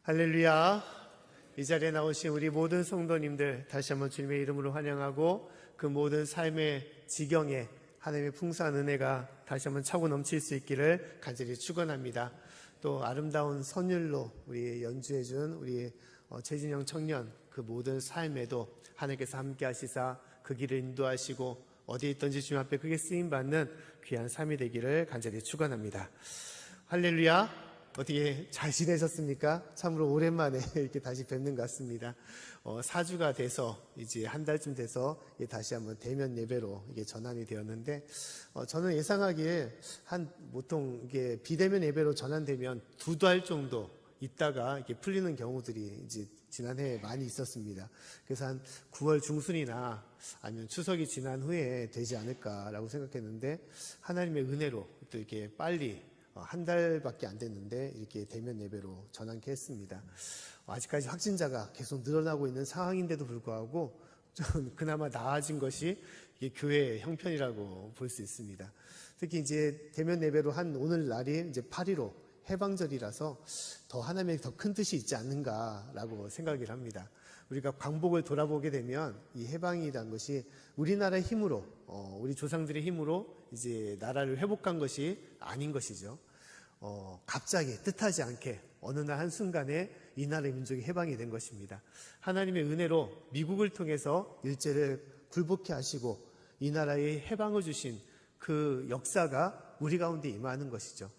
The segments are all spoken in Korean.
할렐루야. 이 자리에 나오신 우리 모든 성도님들 다시 한번 주님의 이름으로 환영하고, 그 모든 삶의 지경에 하나님의 풍성한 은혜가 다시 한번 차고 넘칠 수 있기를 간절히 축원합니다. 또 아름다운 선율로 우리 연주해준 우리 최진영 청년, 그 모든 삶에도 하나님께서 함께 하시사 그 길을 인도하시고 어디에 있든지 주님 앞에 크게 쓰임받는 귀한 삶이 되기를 간절히 축원합니다. 할렐루야. 어떻게 잘 지내셨습니까? 참으로 오랜만에 이렇게 다시 뵙는 것 같습니다. 4주가 돼서 이제 한 달쯤 돼서 다시 한번 대면 예배로 이게 전환이 되었는데, 저는 예상하기에 보통 이게 비대면 예배로 전환되면 2달 정도 있다가 이렇게 풀리는 경우들이 이제 지난해에 많이 있었습니다. 그래서 한 9월 중순이나 아니면 추석이 지난 후에 되지 않을까라고 생각했는데, 하나님의 은혜로 또 이렇게 빨리 한 달밖에 안 됐는데 이렇게 대면 예배로 전환케 했습니다. 아직까지 확진자가 계속 늘어나고 있는 상황인데도 불구하고 좀 그나마 나아진 것이 이게 교회의 형편이라고 볼 수 있습니다. 특히 이제 대면 예배로 한 오늘 날이 이제 8.15 해방절이라서 더 하나님의 더 큰 뜻이 있지 않는가라고 생각을 합니다. 우리가 광복을 돌아보게 되면 이 해방이라는 것이 우리나라의 힘으로, 우리 조상들의 힘으로 이제 나라를 회복한 것이 아닌 것이죠. 갑자기 뜻하지 않게 어느 날 한순간에 이 나라의 민족이 해방이 된 것입니다. 하나님의 은혜로 미국을 통해서 일제를 굴복케 하시고 이 나라에 해방을 주신 그 역사가 우리 가운데 임하는 것이죠.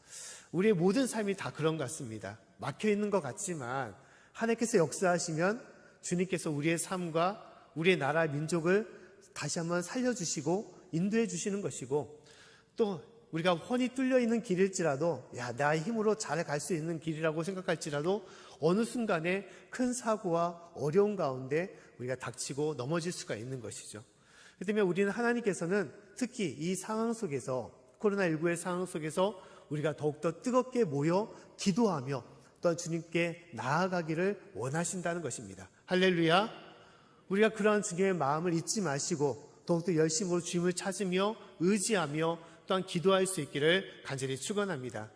우리의 모든 삶이 다 그런 것 같습니다. 막혀 있는 것 같지만 하나님께서 역사하시면 주님께서 우리의 삶과 우리의 나라 민족을 다시 한번 살려주시고 인도해 주시는 것이고, 또 우리가 훤히 뚫려 있는 길일지라도 나의 힘으로 잘 갈 수 있는 길이라고 생각할지라도 어느 순간에 큰 사고와 어려운 가운데 우리가 닥치고 넘어질 수가 있는 것이죠. 그렇기 때문에 우리는 하나님께서는 특히 이 상황 속에서, 코로나19의 상황 속에서 우리가 더욱더 뜨겁게 모여 기도하며 또한 주님께 나아가기를 원하신다는 것입니다. 할렐루야. 우리가 그러한 주님의 마음을 잊지 마시고 더욱더 열심으로 주님을 찾으며 의지하며 또한 기도할 수 있기를 간절히 축원합니다.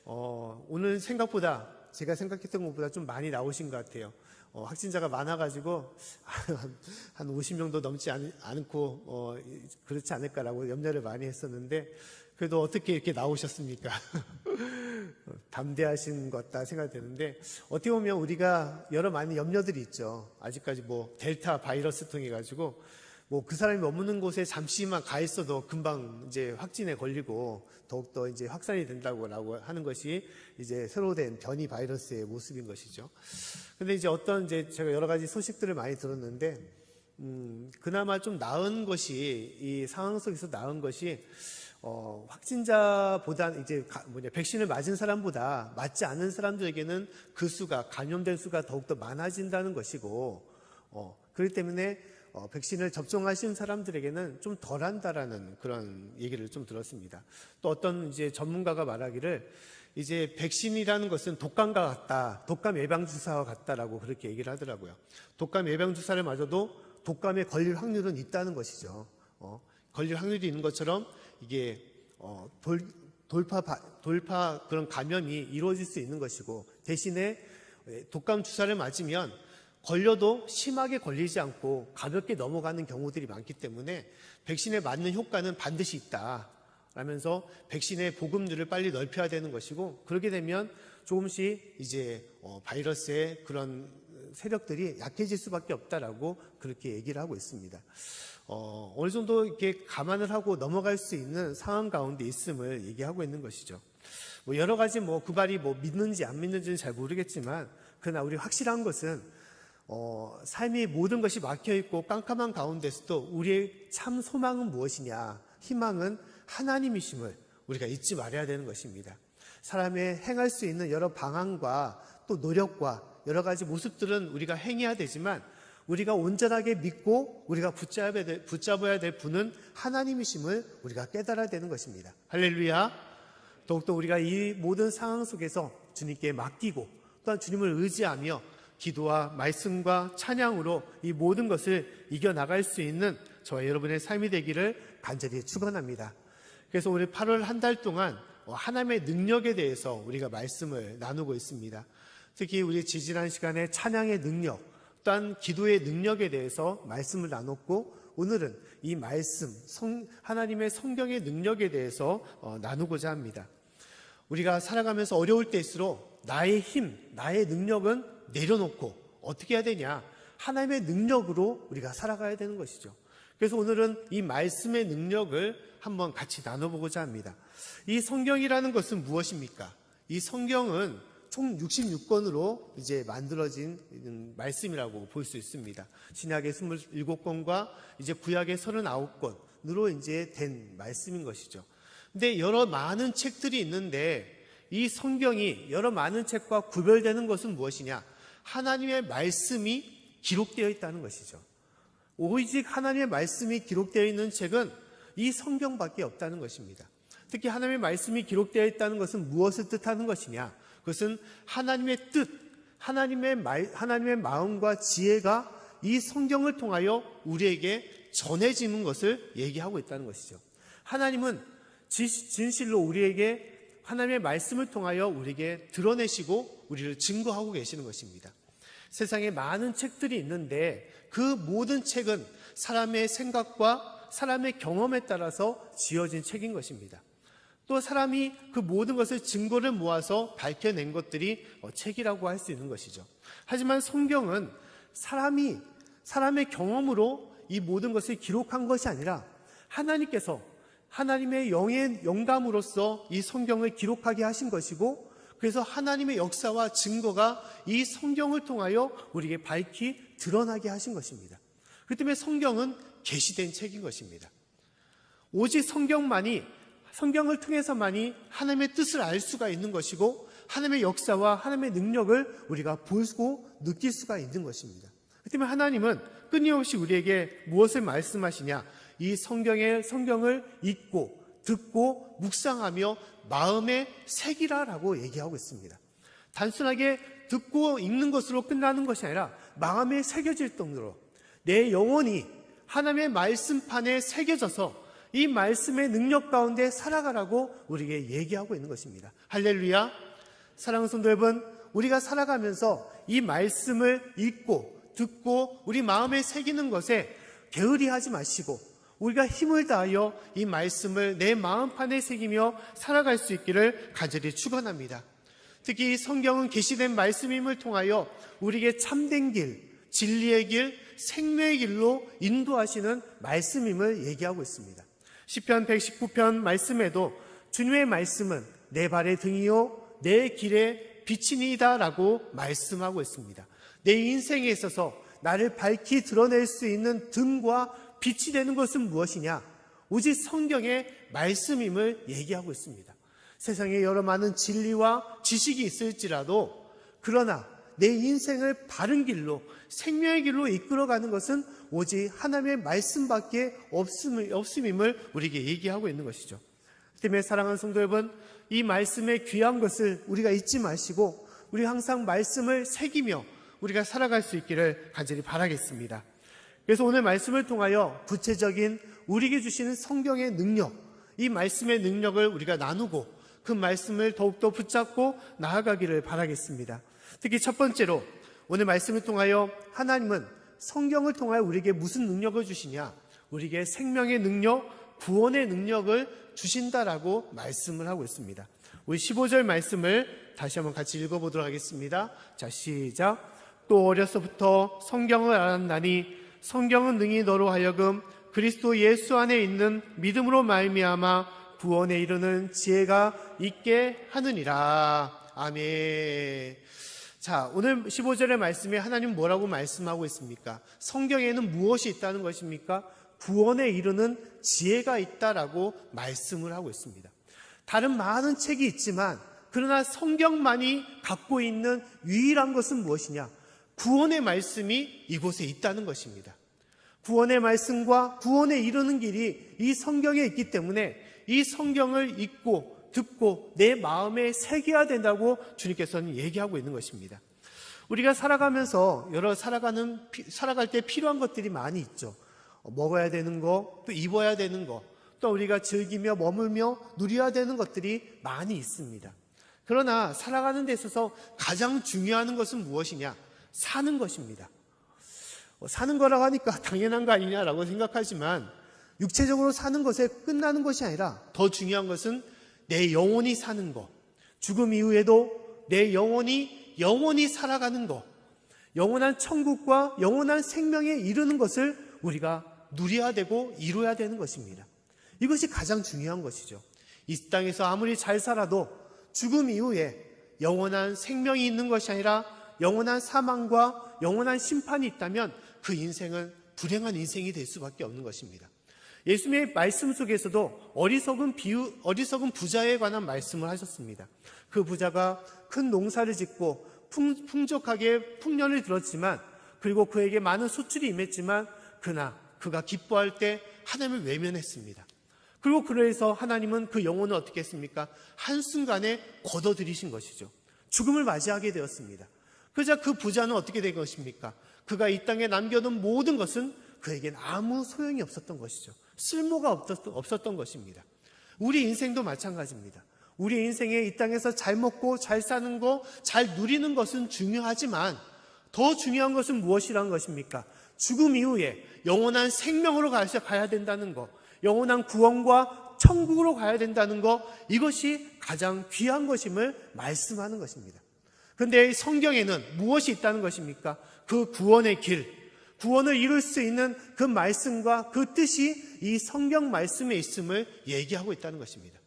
오늘 생각보다, 제가 생각했던 것보다 좀 많이 나오신 것 같아요. 확진자가 많아가지고 한 50명도 넘지 않고 그렇지 않을까라고 염려를 많이 했었는데, 그래도 어떻게 이렇게 나오셨습니까? 담대하신 것 같다 생각되는데, 어떻게 보면 우리가 여러 많은 염려들이 있죠. 아직까지 델타 바이러스 통해 가지고 그 사람이 머무는 곳에 잠시만 가 있어도 금방 이제 확진에 걸리고 더욱더 이제 확산이 된다고 하는 것이 이제 새로 된 변이 바이러스의 모습인 것이죠. 근데 이제 제가 여러 가지 소식들을 많이 들었는데, 그나마 좀 나은 것이, 이 상황 속에서 나은 것이, 확진자보다 백신을 맞은 사람보다 맞지 않은 사람들에게는 그 수가, 감염된 수가 더욱더 많아진다는 것이고, 그렇기 때문에 백신을 접종하신 사람들에게는 좀 덜한다라는 그런 얘기를 좀 들었습니다. 또 어떤 이제 전문가가 말하기를, 이제 백신이라는 것은 독감과 같다, 독감 예방주사와 같다라고 그렇게 얘기를 하더라고요. 독감 예방주사를 맞아도 독감에 걸릴 확률은 있다는 것이죠. 걸릴 확률이 있는 것처럼 이게 돌파 그런 감염이 이루어질 수 있는 것이고, 대신에 독감 주사를 맞으면 걸려도 심하게 걸리지 않고 가볍게 넘어가는 경우들이 많기 때문에 백신에 맞는 효과는 반드시 있다 라면서 백신의 보급률을 빨리 넓혀야 되는 것이고, 그렇게 되면 조금씩 이제 바이러스의 그런 세력들이 약해질 수밖에 없다라고 그렇게 얘기를 하고 있습니다. 어느 정도 이렇게 감안을 하고 넘어갈 수 있는 상황 가운데 있음을 얘기하고 있는 것이죠. 여러 가지 그 말이 믿는지 안 믿는지는 잘 모르겠지만, 그러나 우리 확실한 것은 삶의 모든 것이 막혀있고 깜깜한 가운데서도 우리의 참 소망은 무엇이냐, 희망은 하나님이심을 우리가 잊지 말아야 되는 것입니다. 사람의 행할 수 있는 여러 방안과 또 노력과 여러 가지 모습들은 우리가 행해야 되지만, 우리가 온전하게 믿고 우리가 붙잡아야 될 분은 하나님이심을 우리가 깨달아야 되는 것입니다. 할렐루야. 더욱더 우리가 이 모든 상황 속에서 주님께 맡기고 또한 주님을 의지하며 기도와 말씀과 찬양으로 이 모든 것을 이겨나갈 수 있는 저와 여러분의 삶이 되기를 간절히 축원합니다. 그래서 우리 8월 한 달 동안 하나님의 능력에 대해서 우리가 말씀을 나누고 있습니다. 특히 우리 지지난 시간에 찬양의 능력, 또한 기도의 능력에 대해서 말씀을 나눴고, 오늘은 이 말씀, 하나님의 성경의 능력에 대해서 나누고자 합니다. 우리가 살아가면서 어려울 때일수록 나의 힘, 나의 능력은 내려놓고 어떻게 해야 되냐? 하나님의 능력으로 우리가 살아가야 되는 것이죠. 그래서 오늘은 이 말씀의 능력을 한번 같이 나눠보고자 합니다. 이 성경이라는 것은 무엇입니까? 이 성경은 총 66권으로 이제 만들어진 말씀이라고 볼 수 있습니다. 신약의 27권과 이제 구약의 39권으로 이제 된 말씀인 것이죠. 근데 여러 많은 책들이 있는데 이 성경이 여러 많은 책과 구별되는 것은 무엇이냐? 하나님의 말씀이 기록되어 있다는 것이죠. 오직 하나님의 말씀이 기록되어 있는 책은 이 성경밖에 없다는 것입니다. 특히 하나님의 말씀이 기록되어 있다는 것은 무엇을 뜻하는 것이냐? 그것은 하나님의 뜻, 하나님의 마음과 지혜가 이 성경을 통하여 우리에게 전해지는 것을 얘기하고 있다는 것이죠. 하나님은 진실로 우리에게 하나님의 말씀을 통하여 우리에게 드러내시고 우리를 증거하고 계시는 것입니다. 세상에 많은 책들이 있는데 그 모든 책은 사람의 생각과 사람의 경험에 따라서 지어진 책인 것입니다. 또 사람이 그 모든 것을 증거를 모아서 밝혀낸 것들이 책이라고 할 수 있는 것이죠. 하지만 성경은 사람의 경험으로 이 모든 것을 기록한 것이 아니라 하나님께서 하나님의 영감으로써 이 성경을 기록하게 하신 것이고, 그래서 하나님의 역사와 증거가 이 성경을 통하여 우리에게 밝히 드러나게 하신 것입니다. 그 때문에 성경은 계시된 책인 것입니다. 오직 성경을 통해서만이 하나님의 뜻을 알 수가 있는 것이고, 하나님의 역사와 하나님의 능력을 우리가 보고 느낄 수가 있는 것입니다. 그 때문에 하나님은 끊임없이 우리에게 무엇을 말씀하시냐? 이 성경을 읽고 듣고 묵상하며 마음에 새기라라고 얘기하고 있습니다. 단순하게 듣고 읽는 것으로 끝나는 것이 아니라 마음에 새겨질 정도로 내 영혼이 하나님의 말씀판에 새겨져서 이 말씀의 능력 가운데 살아가라고 우리에게 얘기하고 있는 것입니다. 할렐루야. 사랑하는 성도 여러분, 우리가 살아가면서 이 말씀을 읽고 듣고 우리 마음에 새기는 것에 게으리하지 마시고 우리가 힘을 다하여 이 말씀을 내 마음판에 새기며 살아갈 수 있기를 간절히 축원합니다. 특히 성경은 계시된 말씀임을 통하여 우리에게 참된 길, 진리의 길, 생명의 길로 인도하시는 말씀임을 얘기하고 있습니다. 시편 119편 말씀에도 주님의 말씀은 내 발의 등이요 내 길의 빛이니이다 라고 말씀하고 있습니다. 내 인생에 있어서 나를 밝히 드러낼 수 있는 등과 빛이 되는 것은 무엇이냐? 오직 성경의 말씀임을 얘기하고 있습니다. 세상에 여러 많은 진리와 지식이 있을지라도 그러나 내 인생을 바른 길로 생명의 길로 이끌어가는 것은 오직 하나님의 말씀밖에 없음임을 우리에게 얘기하고 있는 것이죠. 때문에 사랑하는 성도 여러분, 이 말씀의 귀한 것을 우리가 잊지 마시고 우리 항상 말씀을 새기며 우리가 살아갈 수 있기를 간절히 바라겠습니다. 그래서 오늘 말씀을 통하여 구체적인 우리에게 주시는 성경의 능력, 이 말씀의 능력을 우리가 나누고 그 말씀을 더욱더 붙잡고 나아가기를 바라겠습니다. 특히 첫 번째로 오늘 말씀을 통하여 하나님은 성경을 통하여 우리에게 무슨 능력을 주시냐? 우리에게 생명의 능력, 구원의 능력을 주신다라고 말씀을 하고 있습니다. 우리 15절 말씀을 다시 한번 같이 읽어보도록 하겠습니다. 자, 시작. 또 어려서부터 성경을 알았나니 성경은 능히 너로 하여금 그리스도 예수 안에 있는 믿음으로 말미암아 구원에 이르는 지혜가 있게 하느니라. 아멘. 자, 오늘 15절의 말씀에 하나님 뭐라고 말씀하고 있습니까? 성경에는 무엇이 있다는 것입니까? 구원에 이르는 지혜가 있다라고 말씀을 하고 있습니다. 다른 많은 책이 있지만 그러나 성경만이 갖고 있는 유일한 것은 무엇이냐? 구원의 말씀이 이곳에 있다는 것입니다. 구원의 말씀과 구원에 이르는 길이 이 성경에 있기 때문에 이 성경을 읽고 듣고 내 마음에 새겨야 된다고 주님께서는 얘기하고 있는 것입니다. 우리가 살아가면서 살아갈 때 필요한 것들이 많이 있죠. 먹어야 되는 거, 또 입어야 되는 거, 또 우리가 즐기며 머물며 누려야 되는 것들이 많이 있습니다. 그러나 살아가는 데 있어서 가장 중요한 것은 무엇이냐? 사는 것입니다. 사는 거라고 하니까 당연한 거 아니냐라고 생각하지만 육체적으로 사는 것에 끝나는 것이 아니라 더 중요한 것은 내 영혼이 사는 것, 죽음 이후에도 내 영혼이 살아가는 것, 영원한 천국과 영원한 생명에 이르는 것을 우리가 누려야 되고 이루어야 되는 것입니다. 이것이 가장 중요한 것이죠. 이 땅에서 아무리 잘 살아도 죽음 이후에 영원한 생명이 있는 것이 아니라 영원한 사망과 영원한 심판이 있다면 그 인생은 불행한 인생이 될 수밖에 없는 것입니다. 예수님의 말씀 속에서도 어리석은 부자에 관한 말씀을 하셨습니다. 그 부자가 큰 농사를 짓고 풍족하게 풍년을 들었지만, 그리고 그에게 많은 소출이 임했지만 그러나 그가 기뻐할 때 하나님을 외면했습니다. 그리고 그래서 하나님은 그 영혼을 어떻게 했습니까? 한순간에 걷어들이신 것이죠. 죽음을 맞이하게 되었습니다. 그러자 그 부자는 어떻게 된 것입니까? 그가 이 땅에 남겨둔 모든 것은 그에겐 아무 소용이 없었던 것이죠. 쓸모가 없었던 것입니다. 우리 인생도 마찬가지입니다. 우리 인생에 이 땅에서 잘 먹고 잘 사는 거, 잘 누리는 것은 중요하지만 더 중요한 것은 무엇이라는 것입니까? 죽음 이후에 영원한 생명으로 가야 된다는 것, 영원한 구원과 천국으로 가야 된다는 것, 이것이 가장 귀한 것임을 말씀하는 것입니다. 그런데 성경에는 무엇이 있다는 것입니까? 그 구원의 길, 구원을 이룰 수 있는 그 말씀과 그 뜻이 이 성경 말씀에 있음을 얘기하고 있다는 것입니다.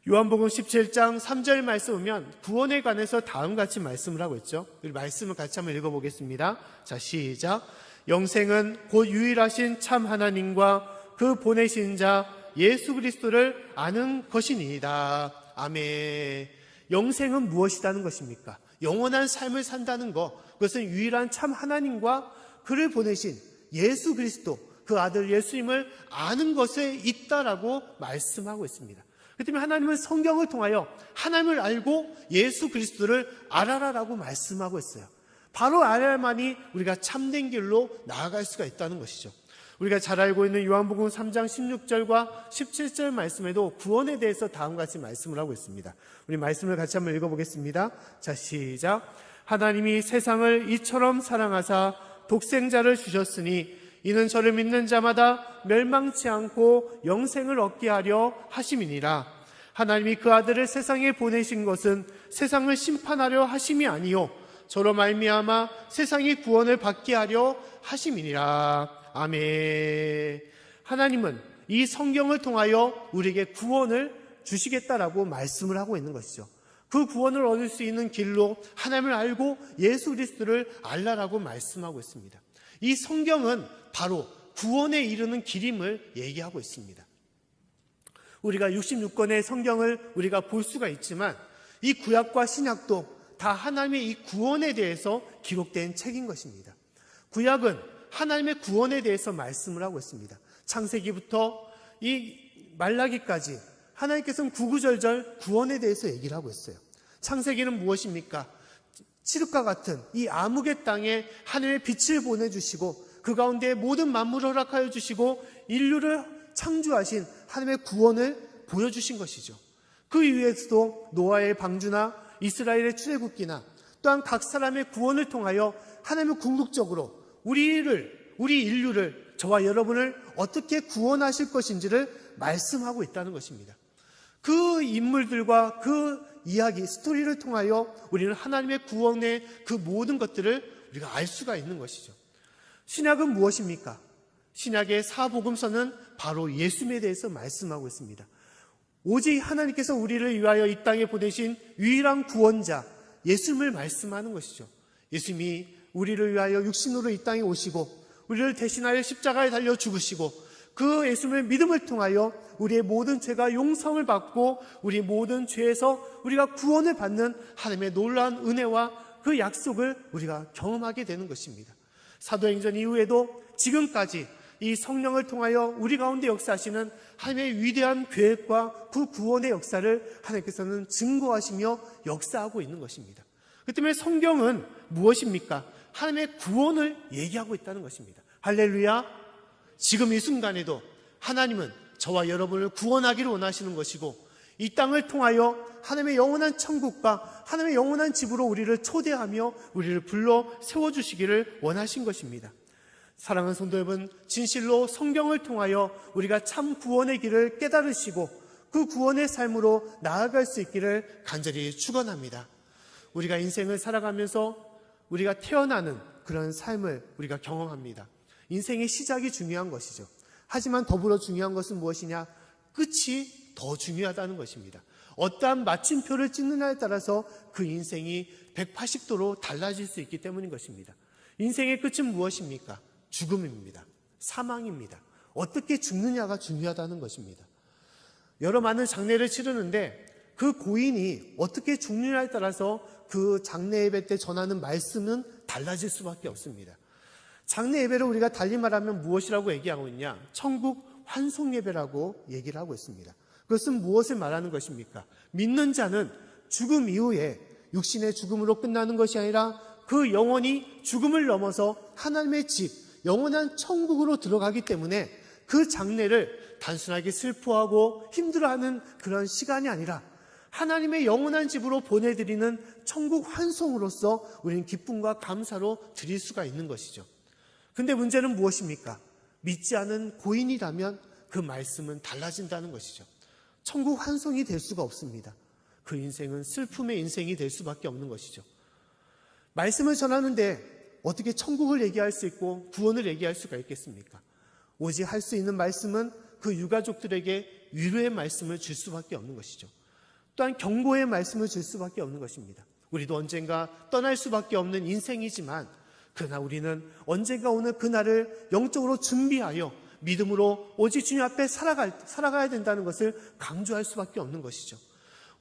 요한복음 17장 3절 말씀 보면 구원에 관해서 다음같이 말씀을 하고 있죠. 우리 말씀을 같이 한번 읽어보겠습니다. 자, 시작. 영생은 곧 유일하신 참 하나님과 그 보내신 자 예수 그리스도를 아는 것이니이다. 아멘. 영생은 무엇이라는 것입니까? 영원한 삶을 산다는 것, 그것은 유일한 참 하나님과 그를 보내신 예수 그리스도, 그 아들 예수님을 아는 것에 있다라고 말씀하고 있습니다. 그렇기 때문에 하나님은 성경을 통하여 하나님을 알고 예수 그리스도를 알아라라고 말씀하고 있어요. 바로 알아야만이 우리가 참된 길로 나아갈 수가 있다는 것이죠. 우리가 잘 알고 있는 요한복음 3장 16절과 17절 말씀에도 구원에 대해서 다음같이 말씀을 하고 있습니다. 우리 말씀을 같이 한번 읽어보겠습니다. 자, 시작. 하나님이 세상을 이처럼 사랑하사 독생자를 주셨으니 이는 저를 믿는 자마다 멸망치 않고 영생을 얻게 하려 하심이니라. 하나님이 그 아들을 세상에 보내신 것은 세상을 심판하려 하심이 아니요 저로 말미암아 세상이 구원을 받게 하려 하심이니라. 아멘. 하나님은 이 성경을 통하여 우리에게 구원을 주시겠다라고 말씀을 하고 있는 것이죠. 그 구원을 얻을 수 있는 길로 하나님을 알고 예수 그리스도를 알라라고 말씀하고 있습니다. 이 성경은 바로 구원에 이르는 길임을 얘기하고 있습니다. 우리가 66권의 성경을 우리가 볼 수가 있지만 이 구약과 신약도 다 하나님의 이 구원에 대해서 기록된 책인 것입니다. 구약은 하나님의 구원에 대해서 말씀을 하고 있습니다. 창세기부터 이 말라기까지 하나님께서는 구구절절 구원에 대해서 얘기를 하고 있어요. 창세기는 무엇입니까? 칠흑과 같은 이 암흑의 땅에 하늘의 빛을 보내주시고 그 가운데 모든 만물을 허락하여 주시고 인류를 창조하신 하나님의 구원을 보여주신 것이죠. 그 이후에서도 노아의 방주나 이스라엘의 출애굽기나 또한 각 사람의 구원을 통하여 하나님은 궁극적으로 우리 인류를, 저와 여러분을 어떻게 구원하실 것인지를 말씀하고 있다는 것입니다. 그 인물들과 그 이야기, 스토리를 통하여 우리는 하나님의 구원의 그 모든 것들을 우리가 알 수가 있는 것이죠. 신약은 무엇입니까? 신약의 사복음서는 바로 예수님에 대해서 말씀하고 있습니다. 오직 하나님께서 우리를 위하여 이 땅에 보내신 유일한 구원자 예수님을 말씀하는 것이죠. 예수님이 우리를 위하여 육신으로 이 땅에 오시고 우리를 대신하여 십자가에 달려 죽으시고 그 예수님의 믿음을 통하여 우리의 모든 죄가 용서를 받고 우리 모든 죄에서 우리가 구원을 받는 하나님의 놀라운 은혜와 그 약속을 우리가 경험하게 되는 것입니다. 사도행전 이후에도 지금까지 이 성령을 통하여 우리 가운데 역사하시는 하나님의 위대한 계획과 그 구원의 역사를 하나님께서는 증거하시며 역사하고 있는 것입니다. 그 때문에 성경은 무엇입니까? 하나님의 구원을 얘기하고 있다는 것입니다. 할렐루야. 지금 이 순간에도 하나님은 저와 여러분을 구원하기를 원하시는 것이고 이 땅을 통하여 하나님의 영원한 천국과 하나님의 영원한 집으로 우리를 초대하며 우리를 불러 세워주시기를 원하신 것입니다. 사랑하는 성도 여러분, 진실로 성경을 통하여 우리가 참 구원의 길을 깨달으시고 그 구원의 삶으로 나아갈 수 있기를 간절히 축원합니다. 우리가 인생을 살아가면서 우리가 태어나는 그런 삶을 우리가 경험합니다. 인생의 시작이 중요한 것이죠. 하지만 더불어 중요한 것은 무엇이냐? 끝이 더 중요하다는 것입니다. 어떠한 마침표를 찍느냐에 따라서 그 인생이 180도로 달라질 수 있기 때문인 것입니다. 인생의 끝은 무엇입니까? 죽음입니다. 사망입니다. 어떻게 죽느냐가 중요하다는 것입니다. 여러 많은 장례를 치르는데 그 고인이 어떻게 죽느냐에 따라서 그 장례 예배 때 전하는 말씀은 달라질 수밖에 없습니다. 장례 예배를 우리가 달리 말하면 무엇이라고 얘기하고 있냐? 천국 환송 예배라고 얘기를 하고 있습니다. 그것은 무엇을 말하는 것입니까? 믿는 자는 죽음 이후에 육신의 죽음으로 끝나는 것이 아니라 그 영혼이 죽음을 넘어서 하나님의 집, 영원한 천국으로 들어가기 때문에 그 장례를 단순하게 슬퍼하고 힘들어하는 그런 시간이 아니라 하나님의 영원한 집으로 보내드리는 천국 환송으로서 우리는 기쁨과 감사로 드릴 수가 있는 것이죠. 근데 문제는 무엇입니까? 믿지 않은 고인이라면 그 말씀은 달라진다는 것이죠. 천국 환송이 될 수가 없습니다. 그 인생은 슬픔의 인생이 될 수밖에 없는 것이죠. 말씀을 전하는데 어떻게 천국을 얘기할 수 있고 구원을 얘기할 수가 있겠습니까? 오직 할 수 있는 말씀은 그 유가족들에게 위로의 말씀을 줄 수밖에 없는 것이죠. 또한 경고의 말씀을 줄 수밖에 없는 것입니다. 우리도 언젠가 떠날 수밖에 없는 인생이지만 그러나 우리는 언젠가 오늘 그날을 영적으로 준비하여 믿음으로 오직 주님 앞에 살아가야 된다는 것을 강조할 수밖에 없는 것이죠.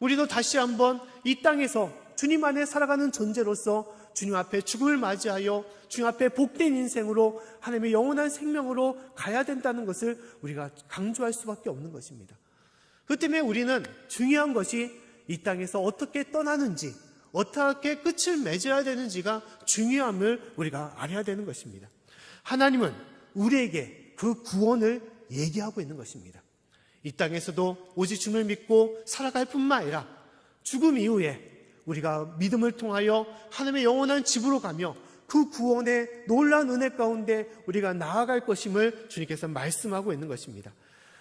우리도 다시 한번 이 땅에서 주님 안에 살아가는 존재로서 주님 앞에 죽음을 맞이하여 주님 앞에 복된 인생으로 하나님의 영원한 생명으로 가야 된다는 것을 우리가 강조할 수밖에 없는 것입니다. 그 때문에 우리는 중요한 것이 이 땅에서 어떻게 떠나는지, 어떻게 끝을 맺어야 되는지가 중요함을 우리가 알아야 되는 것입니다. 하나님은 우리에게 그 구원을 얘기하고 있는 것입니다. 이 땅에서도 오직 주님을 믿고 살아갈 뿐만 아니라 죽음 이후에 우리가 믿음을 통하여 하나님의 영원한 집으로 가며 그 구원의 놀라운 은혜 가운데 우리가 나아갈 것임을 주님께서 말씀하고 있는 것입니다.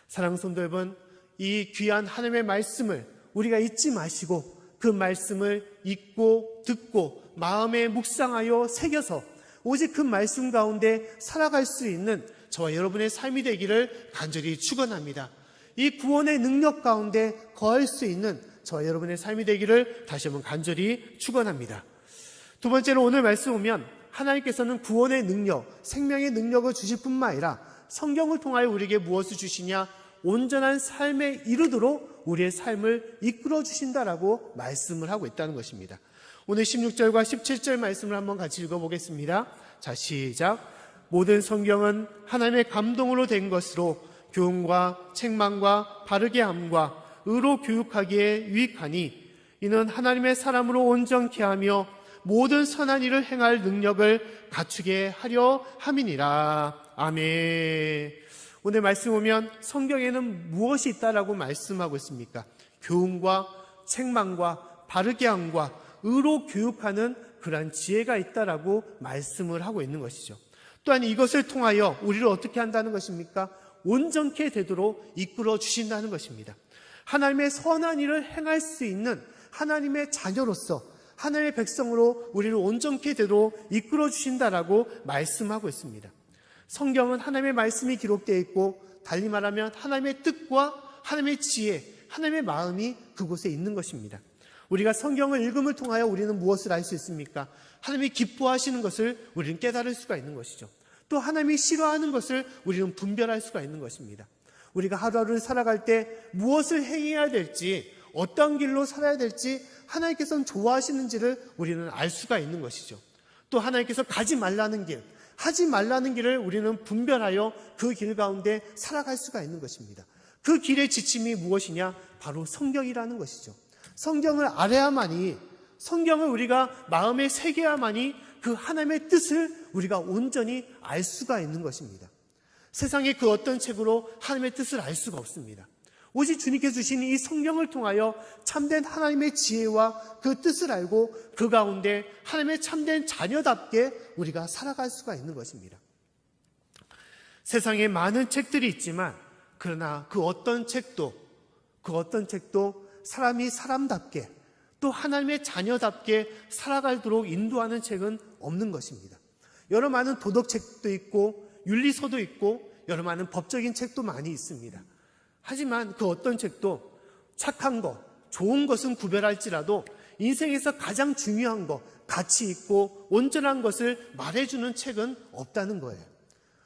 사랑하는 성도 여러분, 이 귀한 하나님의 말씀을 우리가 잊지 마시고 그 말씀을 읽고 듣고 마음에 묵상하여 새겨서 오직 그 말씀 가운데 살아갈 수 있는 저와 여러분의 삶이 되기를 간절히 축원합니다. 이 구원의 능력 가운데 거할 수 있는 저와 여러분의 삶이 되기를 다시 한번 간절히 축원합니다. 두 번째로 오늘 말씀 보면 하나님께서는 구원의 능력, 생명의 능력을 주실 뿐만 아니라 성경을 통하여 우리에게 무엇을 주시냐? 온전한 삶에 이르도록 우리의 삶을 이끌어 주신다라고 말씀을 하고 있다는 것입니다. 오늘 16절과 17절 말씀을 한번 같이 읽어보겠습니다. 자, 시작. 모든 성경은 하나님의 감동으로 된 것으로 교훈과 책망과 바르게 함과 의로 교육하기에 유익하니 이는 하나님의 사람으로 온전케 하며 모든 선한 일을 행할 능력을 갖추게 하려 함이니라. 아멘. 오늘 말씀 보면 성경에는 무엇이 있다라고 말씀하고 있습니까? 교훈과 책망과 바르게 함과 의로 교육하는 그러한 지혜가 있다라고 말씀을 하고 있는 것이죠. 또한 이것을 통하여 우리를 어떻게 한다는 것입니까? 온전케 되도록 이끌어 주신다는 것입니다. 하나님의 선한 일을 행할 수 있는 하나님의 자녀로서 하나님의 백성으로 우리를 온전케 되도록 이끌어 주신다라고 말씀하고 있습니다. 성경은 하나님의 말씀이 기록되어 있고 달리 말하면 하나님의 뜻과 하나님의 지혜, 하나님의 마음이 그곳에 있는 것입니다. 우리가 성경을 읽음을 통하여 우리는 무엇을 알 수 있습니까? 하나님이 기뻐하시는 것을 우리는 깨달을 수가 있는 것이죠. 또 하나님이 싫어하는 것을 우리는 분별할 수가 있는 것입니다. 우리가 하루하루를 살아갈 때 무엇을 행해야 될지, 어떤 길로 살아야 될지 하나님께서는 좋아하시는지를 우리는 알 수가 있는 것이죠. 또 하나님께서 가지 말라는 길, 하지 말라는 길을 우리는 분별하여 그 길 가운데 살아갈 수가 있는 것입니다. 그 길의 지침이 무엇이냐? 바로 성경이라는 것이죠. 성경을 알아야만이, 성경을 우리가 마음에 새겨야만이 그 하나님의 뜻을 우리가 온전히 알 수가 있는 것입니다. 세상의 그 어떤 책으로 하나님의 뜻을 알 수가 없습니다. 오직 주님께 주신 이 성경을 통하여 참된 하나님의 지혜와 그 뜻을 알고 그 가운데 하나님의 참된 자녀답게 우리가 살아갈 수가 있는 것입니다. 세상에 많은 책들이 있지만 그러나 그 어떤 책도 사람이 사람답게 또 하나님의 자녀답게 살아가도록 인도하는 책은 없는 것입니다. 여러 많은 도덕책도 있고 윤리서도 있고 여러 많은 법적인 책도 많이 있습니다. 하지만 그 어떤 책도 착한 것, 좋은 것은 구별할지라도 인생에서 가장 중요한 것, 가치 있고 온전한 것을 말해주는 책은 없다는 거예요.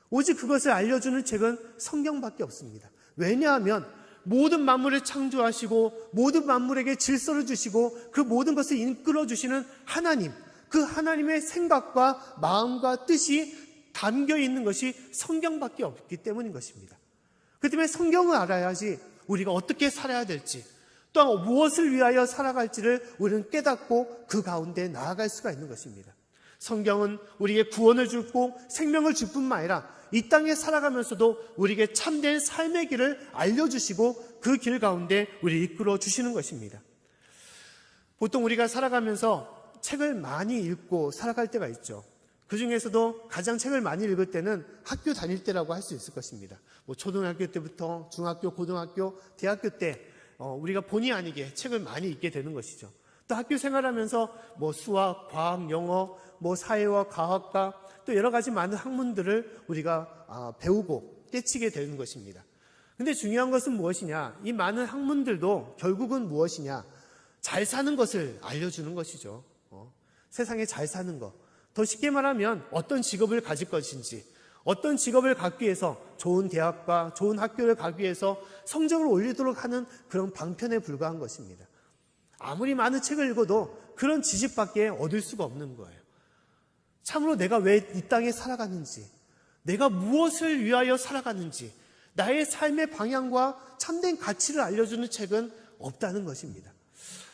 오직 그것을 알려주는 책은 성경밖에 없습니다. 왜냐하면 모든 만물을 창조하시고 모든 만물에게 질서를 주시고 그 모든 것을 이끌어 주시는 하나님, 그 하나님의 생각과 마음과 뜻이 담겨 있는 것이 성경밖에 없기 때문인 것입니다. 그 때문에 성경을 알아야지 우리가 어떻게 살아야 될지, 또한 무엇을 위하여 살아갈지를 우리는 깨닫고 그 가운데 나아갈 수가 있는 것입니다. 성경은 우리에게 구원을 주고 생명을 줄 뿐만 아니라 이 땅에 살아가면서도 우리에게 참된 삶의 길을 알려주시고 그 길 가운데 우리를 이끌어 주시는 것입니다. 보통 우리가 살아가면서 책을 많이 읽고 살아갈 때가 있죠. 그 중에서도 가장 책을 많이 읽을 때는 학교 다닐 때라고 할 수 있을 것입니다. 초등학교 때부터 중학교, 고등학교, 대학교 때 우리가 본의 아니게 책을 많이 읽게 되는 것이죠. 또 학교 생활하면서 수학, 과학, 영어, 사회와 과학과 또 여러 가지 많은 학문들을 우리가 배우고 깨치게 되는 것입니다. 근데 중요한 것은 무엇이냐? 이 많은 학문들도 결국은 무엇이냐? 잘 사는 것을 알려주는 것이죠. 세상에 잘 사는 것. 더 쉽게 말하면 어떤 직업을 가질 것인지, 어떤 직업을 갖기 위해서 좋은 대학과 좋은 학교를 가기 위해서 성적을 올리도록 하는 그런 방편에 불과한 것입니다. 아무리 많은 책을 읽어도 그런 지식밖에 얻을 수가 없는 거예요. 참으로 내가 왜 이 땅에 살아가는지, 내가 무엇을 위하여 살아가는지, 나의 삶의 방향과 참된 가치를 알려주는 책은 없다는 것입니다.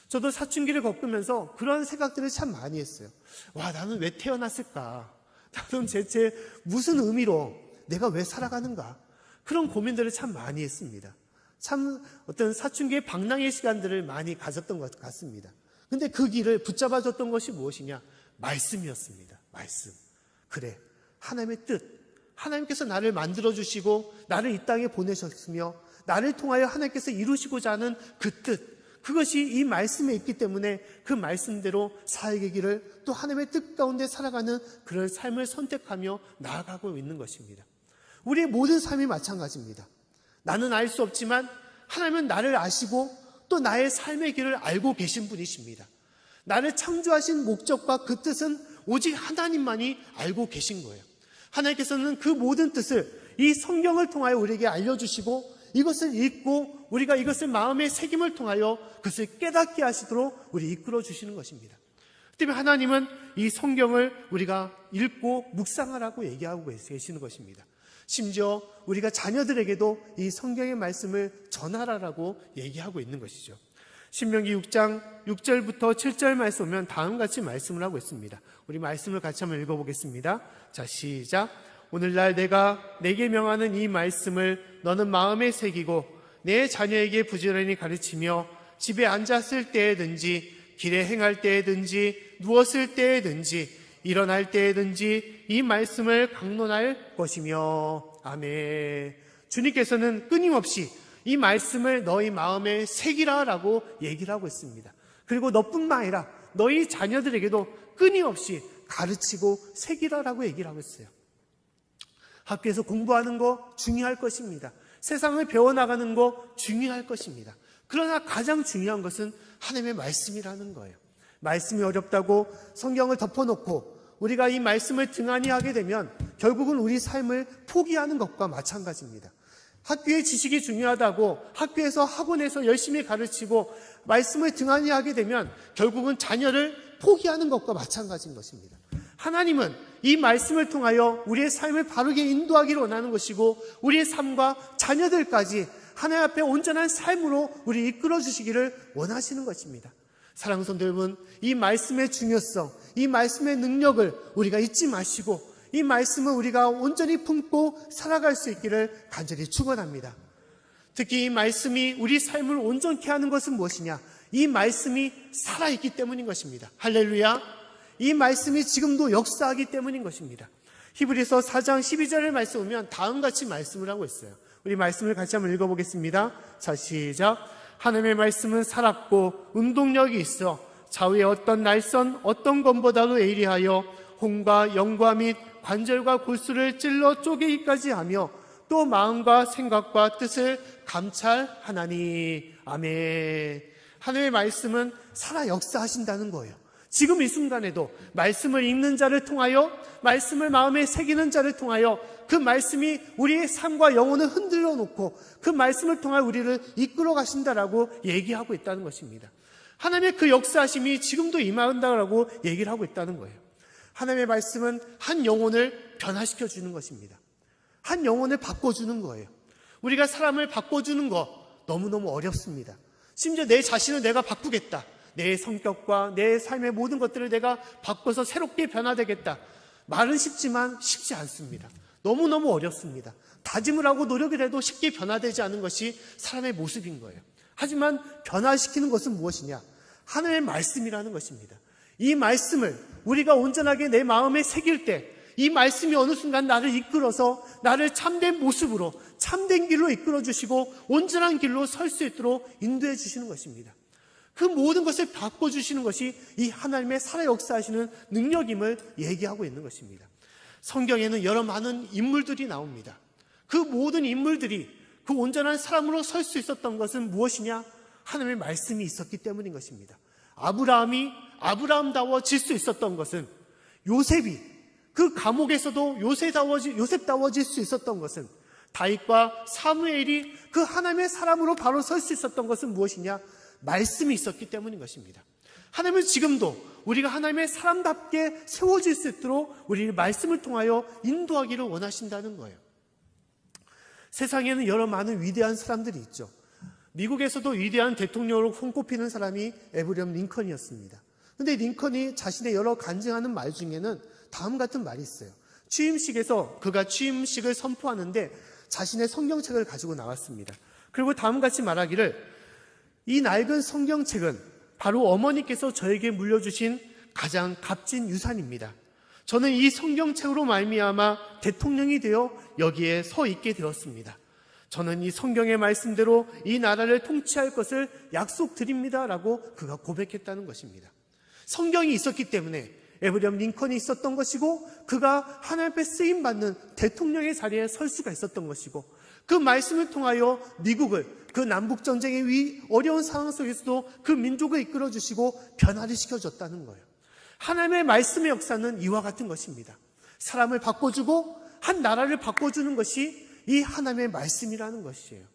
저도 사춘기를 겪으면서 그런 생각들을 참 많이 했어요. 나는 왜 태어났을까? 나는 대체 무슨 의미로 내가 왜 살아가는가? 그런 고민들을 참 많이 했습니다. 참 어떤 사춘기의 방랑의 시간들을 많이 가졌던 것 같습니다. 근데 그 길을 붙잡아줬던 것이 무엇이냐? 말씀이었습니다. 말씀. 그래, 하나님의 뜻. 하나님께서 나를 만들어주시고 나를 이 땅에 보내셨으며 나를 통하여 하나님께서 이루시고자 하는 그 뜻, 그것이 이 말씀에 있기 때문에 그 말씀대로 사역의 길을 또 하나님의 뜻 가운데 살아가는 그런 삶을 선택하며 나아가고 있는 것입니다. 우리의 모든 삶이 마찬가지입니다. 나는 알 수 없지만 하나님은 나를 아시고 또 나의 삶의 길을 알고 계신 분이십니다. 나를 창조하신 목적과 그 뜻은 오직 하나님만이 알고 계신 거예요. 하나님께서는 그 모든 뜻을 이 성경을 통하여 우리에게 알려주시고 이것을 읽고 우리가 이것을 마음의 새김을 통하여 그것을 깨닫게 하시도록 우리 이끌어 주시는 것입니다. 그 때문에 하나님은 이 성경을 우리가 읽고 묵상하라고 얘기하고 계시는 것입니다. 심지어 우리가 자녀들에게도 이 성경의 말씀을 전하라라고 얘기하고 있는 것이죠. 신명기 6장 6절부터 7절 말씀 보면 다음같이 말씀을 하고 있습니다. 우리 말씀을 같이 한번 읽어보겠습니다. 자, 시작. 오늘날 내가 내게 명하는 이 말씀을 너는 마음에 새기고 내 자녀에게 부지런히 가르치며 집에 앉았을 때에든지 길에 행할 때에든지 누웠을 때에든지 일어날 때에든지 이 말씀을 강론할 것이며. 아멘. 주님께서는 끊임없이 이 말씀을 너희 마음에 새기라라고 얘기를 하고 있습니다. 그리고 너뿐만 아니라 너희 자녀들에게도 끊임없이 가르치고 새기라라고 얘기를 하고 있어요. 학교에서 공부하는 거 중요할 것입니다. 세상을 배워나가는 거 중요할 것입니다. 그러나 가장 중요한 것은 하나님의 말씀이라는 거예요. 말씀이 어렵다고 성경을 덮어놓고 우리가 이 말씀을 등한히 하게 되면 결국은 우리 삶을 포기하는 것과 마찬가지입니다. 학교의 지식이 중요하다고 학교에서 학원에서 열심히 가르치고 말씀을 등한히 하게 되면 결국은 자녀를 포기하는 것과 마찬가지인 것입니다. 하나님은 이 말씀을 통하여 우리의 삶을 바르게 인도하기를 원하는 것이고 우리의 삶과 자녀들까지 하나님 앞에 온전한 삶으로 우리 이끌어 주시기를 원하시는 것입니다. 사랑하는 성도 여러분, 이 말씀의 중요성, 이 말씀의 능력을 우리가 잊지 마시고 이 말씀을 우리가 온전히 품고 살아갈 수 있기를 간절히 축원합니다. 특히 이 말씀이 우리 삶을 온전케 하는 것은 무엇이냐? 이 말씀이 살아있기 때문인 것입니다. 할렐루야. 이 말씀이 지금도 역사하기 때문인 것입니다. 히브리서 4장 12절을 말씀 보면 다음같이 말씀을 하고 있어요. 우리 말씀을 같이 한번 읽어보겠습니다. 자, 시작. 하나님의 말씀은 살았고 운동력이 있어 좌우의 어떤 날선 어떤 검보다도 예리하여 혼과 영과 및 관절과 골수를 찔러 쪼개기까지 하며 또 마음과 생각과 뜻을 감찰하나니. 아멘. 하나님의 말씀은 살아 역사하신다는 거예요. 지금 이 순간에도 말씀을 읽는 자를 통하여, 말씀을 마음에 새기는 자를 통하여 그 말씀이 우리의 삶과 영혼을 흔들어 놓고 그 말씀을 통하여 우리를 이끌어 가신다라고 얘기하고 있다는 것입니다. 하나님의 그 역사하심이 지금도 임한다라고 얘기를 하고 있다는 거예요. 하나님의 말씀은 한 영혼을 변화시켜 주는 것입니다. 한 영혼을 바꿔주는 거예요. 우리가 사람을 바꿔주는 거 너무너무 어렵습니다. 심지어 내 자신을 내가 바꾸겠다, 내 성격과 내 삶의 모든 것들을 내가 바꿔서 새롭게 변화되겠다, 말은 쉽지만 쉽지 않습니다. 너무너무 어렵습니다. 다짐을 하고 노력을 해도 쉽게 변화되지 않은 것이 사람의 모습인 거예요. 하지만 변화시키는 것은 무엇이냐? 하나님의 말씀이라는 것입니다. 이 말씀을 우리가 온전하게 내 마음에 새길 때 이 말씀이 어느 순간 나를 이끌어서 나를 참된 모습으로, 참된 길로 이끌어 주시고 온전한 길로 설 수 있도록 인도해 주시는 것입니다. 그 모든 것을 바꿔주시는 것이 이 하나님의 살아 역사하시는 능력임을 얘기하고 있는 것입니다. 성경에는 여러 많은 인물들이 나옵니다. 그 모든 인물들이 그 온전한 사람으로 설 수 있었던 것은 무엇이냐? 하나님의 말씀이 있었기 때문인 것입니다. 아브라함이 아브라함다워질 수 있었던 것은, 요셉이 그 감옥에서도 요셉다워질 수 있었던 것은, 다윗과 사무엘이 그 하나님의 사람으로 바로 설 수 있었던 것은 무엇이냐? 말씀이 있었기 때문인 것입니다. 하나님은 지금도 우리가 하나님의 사람답게 세워질 수 있도록 우리를 말씀을 통하여 인도하기를 원하신다는 거예요. 세상에는 여러 많은 위대한 사람들이 있죠. 미국에서도 위대한 대통령으로 손꼽히는 사람이 에브리엄 링컨이었습니다. 그런데 링컨이 자신의 여러 간증하는 말 중에는 다음 같은 말이 있어요. 취임식에서 그가 취임식을 선포하는데 자신의 성경책을 가지고 나왔습니다. 그리고 다음같이 말하기를, 이 낡은 성경책은 바로 어머니께서 저에게 물려주신 가장 값진 유산입니다. 저는 이 성경책으로 말미암아 대통령이 되어 여기에 서 있게 되었습니다. 저는 이 성경의 말씀대로 이 나라를 통치할 것을 약속드립니다 라고 그가 고백했다는 것입니다. 성경이 있었기 때문에 에브리엄 링컨이 있었던 것이고, 그가 하나님 앞에 쓰임받는 대통령의 자리에 설 수가 있었던 것이고, 그 말씀을 통하여 미국을 그 남북전쟁의 어려운 상황 속에서도 그 민족을 이끌어주시고 변화를 시켜줬다는 거예요. 하나님의 말씀의 역사는 이와 같은 것입니다. 사람을 바꿔주고 한 나라를 바꿔주는 것이 이 하나님의 말씀이라는 것이에요.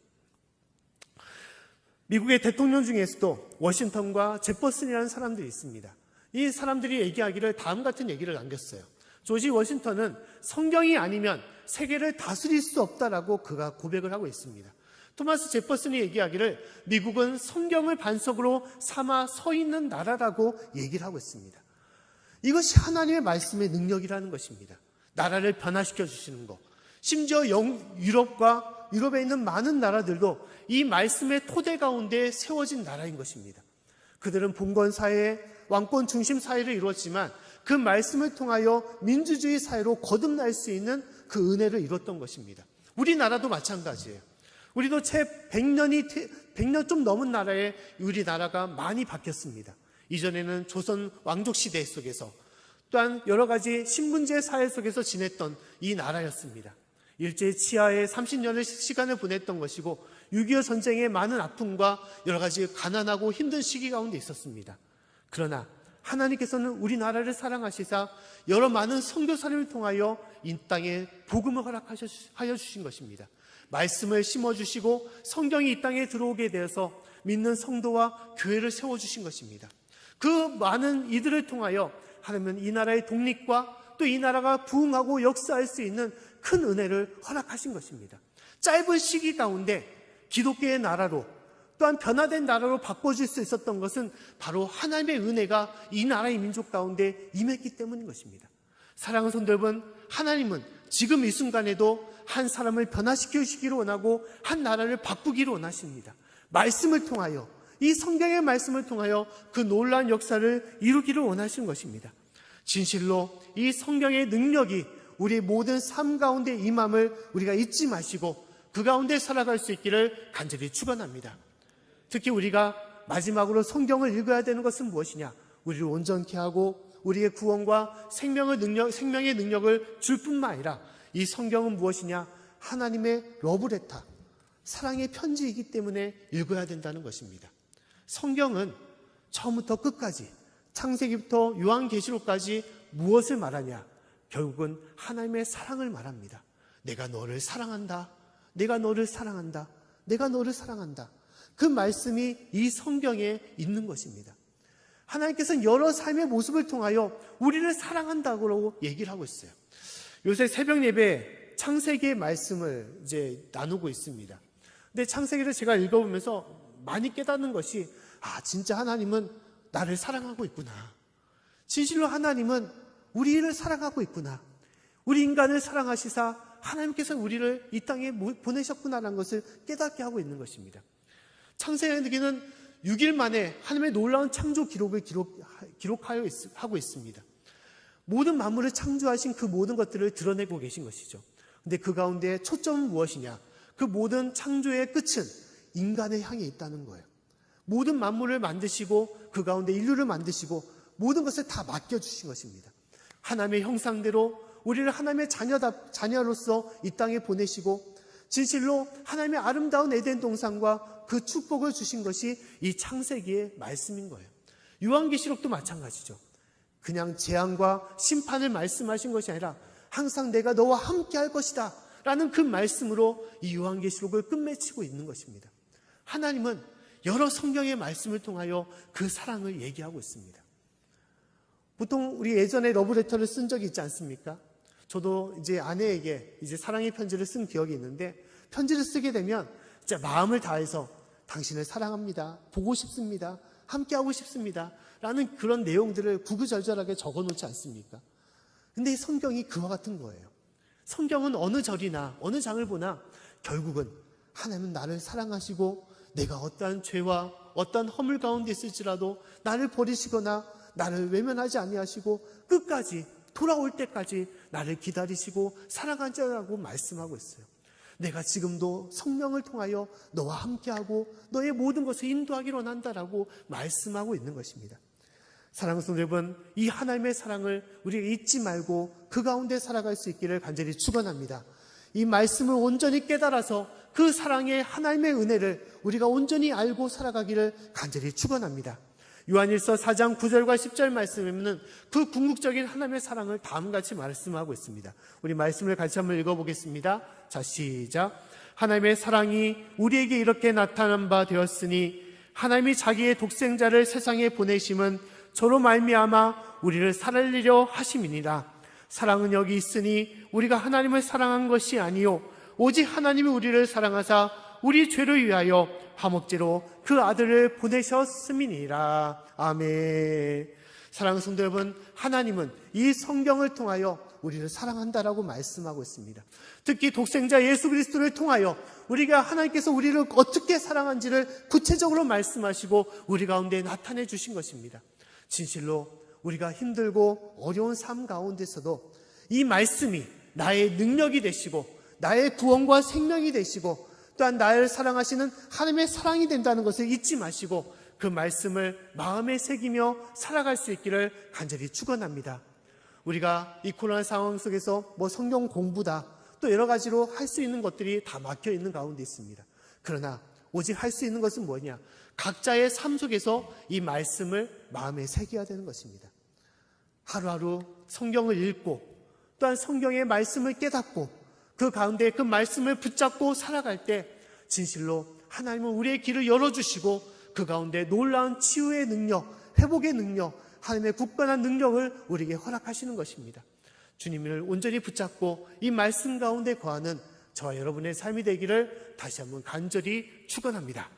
미국의 대통령 중에서도 워싱턴과 제퍼슨이라는 사람들이 있습니다. 이 사람들이 얘기하기를 다음 같은 얘기를 남겼어요. 조지 워싱턴은 성경이 아니면 세계를 다스릴 수 없다라고 그가 고백을 하고 있습니다. 토마스 제퍼슨이 얘기하기를 미국은 성경을 반석으로 삼아 서 있는 나라라고 얘기를 하고 있습니다. 이것이 하나님의 말씀의 능력이라는 것입니다. 나라를 변화시켜 주시는 것. 심지어 유럽에 있는 많은 나라들도 이 말씀의 토대 가운데 세워진 나라인 것입니다. 그들은 봉건사회, 왕권 중심 사회를 이루었지만 그 말씀을 통하여 민주주의 사회로 거듭날 수 있는 그 은혜를 이뤘던 것입니다. 우리나라도 마찬가지예요. 우리도 채 100년 좀 넘은 나라에 우리나라가 많이 바뀌었습니다. 이전에는 조선 왕족 시대 속에서, 또한 여러 가지 신분제 사회 속에서 지냈던 이 나라였습니다. 일제 치하에 30년의 시간을 보냈던 것이고, 6.25 전쟁의 많은 아픔과 여러 가지 가난하고 힘든 시기 가운데 있었습니다. 그러나 하나님께서는 우리나라를 사랑하시사 여러 많은 선교사님을 통하여 이 땅에 복음을 허락하여 주신 것입니다. 말씀을 심어주시고 성경이 이 땅에 들어오게 되어서 믿는 성도와 교회를 세워주신 것입니다. 그 많은 이들을 통하여 하나님은 이 나라의 독립과 또 이 나라가 부흥하고 역사할 수 있는 큰 은혜를 허락하신 것입니다. 짧은 시기 가운데 기독교의 나라로, 또한 변화된 나라로 바꿔줄 수 있었던 것은 바로 하나님의 은혜가 이 나라의 민족 가운데 임했기 때문인 것입니다. 사랑하는 성도 여러분, 하나님은 지금 이 순간에도 한 사람을 변화시키기를 원하고 한 나라를 바꾸기를 원하십니다. 말씀을 통하여, 이 성경의 말씀을 통하여 그 놀라운 역사를 이루기를 원하시는 것입니다. 진실로 이 성경의 능력이 우리의 모든 삶 가운데 임함을 우리가 잊지 마시고 그 가운데 살아갈 수 있기를 간절히 축원합니다. 특히 우리가 마지막으로 성경을 읽어야 되는 것은 무엇이냐? 우리를 온전케 하고 우리의 구원과 생명의 능력을 줄 뿐만 아니라 이 성경은 무엇이냐? 하나님의 러브레터, 사랑의 편지이기 때문에 읽어야 된다는 것입니다. 성경은 처음부터 끝까지, 창세기부터 요한계시록까지 무엇을 말하냐? 결국은 하나님의 사랑을 말합니다. 내가 너를 사랑한다. 내가 너를 사랑한다. 내가 너를 사랑한다. 그 말씀이 이 성경에 있는 것입니다. 하나님께서는 여러 삶의 모습을 통하여 우리를 사랑한다고 얘기를 하고 있어요. 요새 새벽 예배 창세기의 말씀을 이제 나누고 있습니다. 근데 창세기를 제가 읽어보면서 많이 깨닫는 것이, 진짜 하나님은 나를 사랑하고 있구나. 진실로 하나님은 우리를 사랑하고 있구나. 우리 인간을 사랑하시사 하나님께서 우리를 이 땅에 보내셨구나라는 것을 깨닫게 하고 있는 것입니다. 창세기는 6일 만에 하나님의 놀라운 창조 기록을 하고 있습니다. 모든 만물을 창조하신 그 모든 것들을 드러내고 계신 것이죠. 근데 그 가운데 초점은 무엇이냐? 그 모든 창조의 끝은 인간을 향해 있다는 거예요. 모든 만물을 만드시고 그 가운데 인류를 만드시고 모든 것을 다 맡겨주신 것입니다. 하나님의 형상대로 우리를 하나님의 자녀로서 이 땅에 보내시고 진실로 하나님의 아름다운 에덴 동산과 그 축복을 주신 것이 이 창세기의 말씀인 거예요. 요한계시록도 마찬가지죠. 그냥 재앙과 심판을 말씀하신 것이 아니라 항상 내가 너와 함께 할 것이다 라는 그 말씀으로 이 요한계시록을 끝맺히고 있는 것입니다. 하나님은 여러 성경의 말씀을 통하여 그 사랑을 얘기하고 있습니다. 보통 우리 예전에 러브레터를 쓴 적이 있지 않습니까? 저도 이제 아내에게 이제 사랑의 편지를 쓴 기억이 있는데, 편지를 쓰게 되면 진짜 마음을 다해서 당신을 사랑합니다, 보고 싶습니다, 함께하고 싶습니다 라는 그런 내용들을 구구절절하게 적어놓지 않습니까? 근데 이 성경이 그와 같은 거예요. 성경은 어느 절이나 어느 장을 보나 결국은 하나님은 나를 사랑하시고 내가 어떠한 죄와 어떠한 허물 가운데 있을지라도 나를 버리시거나 나를 외면하지 아니하시고 끝까지 돌아올 때까지 나를 기다리시고 사랑하자라고 말씀하고 있어요. 내가 지금도 성령을 통하여 너와 함께하고 너의 모든 것을 인도하기를 원한다라고 말씀하고 있는 것입니다. 사랑하는 성도 여러분, 이 하나님의 사랑을 우리가 잊지 말고 그 가운데 살아갈 수 있기를 간절히 축원합니다. 이 말씀을 온전히 깨달아서 그 사랑의 하나님의 은혜를 우리가 온전히 알고 살아가기를 간절히 축원합니다. 요한일서 4장 9절과 10절 말씀에는 그 궁극적인 하나님의 사랑을 다음과 같이 말씀하고 있습니다. 우리 말씀을 같이 한번 읽어보겠습니다. 자, 시작. 하나님의 사랑이 우리에게 이렇게 나타난 바 되었으니 하나님이 자기의 독생자를 세상에 보내심은 저로 말미암아 우리를 살리려 하심이니라. 사랑은 여기 있으니 우리가 하나님을 사랑한 것이 아니요 오직 하나님이 우리를 사랑하사 우리 죄를 위하여 화목제로 그 아들을 보내셨음이니라. 아멘. 사랑하는 성도 여러분, 하나님은 이 성경을 통하여 우리를 사랑한다라고 말씀하고 있습니다. 특히 독생자 예수 그리스도를 통하여 우리가 하나님께서 우리를 어떻게 사랑한지를 구체적으로 말씀하시고 우리 가운데 나타내 주신 것입니다. 진실로 우리가 힘들고 어려운 삶 가운데서도 이 말씀이 나의 능력이 되시고 나의 구원과 생명이 되시고 또한 나를 사랑하시는 하나님의 사랑이 된다는 것을 잊지 마시고 그 말씀을 마음에 새기며 살아갈 수 있기를 간절히 축원합니다. 우리가 이 코로나 상황 속에서 성경 공부다 또 여러 가지로 할 수 있는 것들이 다 막혀 있는 가운데 있습니다. 그러나 오직 할 수 있는 것은 뭐냐? 각자의 삶 속에서 이 말씀을 마음에 새겨야 되는 것입니다. 하루하루 성경을 읽고 또한 성경의 말씀을 깨닫고 그 가운데 그 말씀을 붙잡고 살아갈 때 진실로 하나님은 우리의 길을 열어주시고 그 가운데 놀라운 치유의 능력, 회복의 능력, 하나님의 굳건한 능력을 우리에게 허락하시는 것입니다. 주님을 온전히 붙잡고 이 말씀 가운데 거하는 저와 여러분의 삶이 되기를 다시 한번 간절히 축원합니다.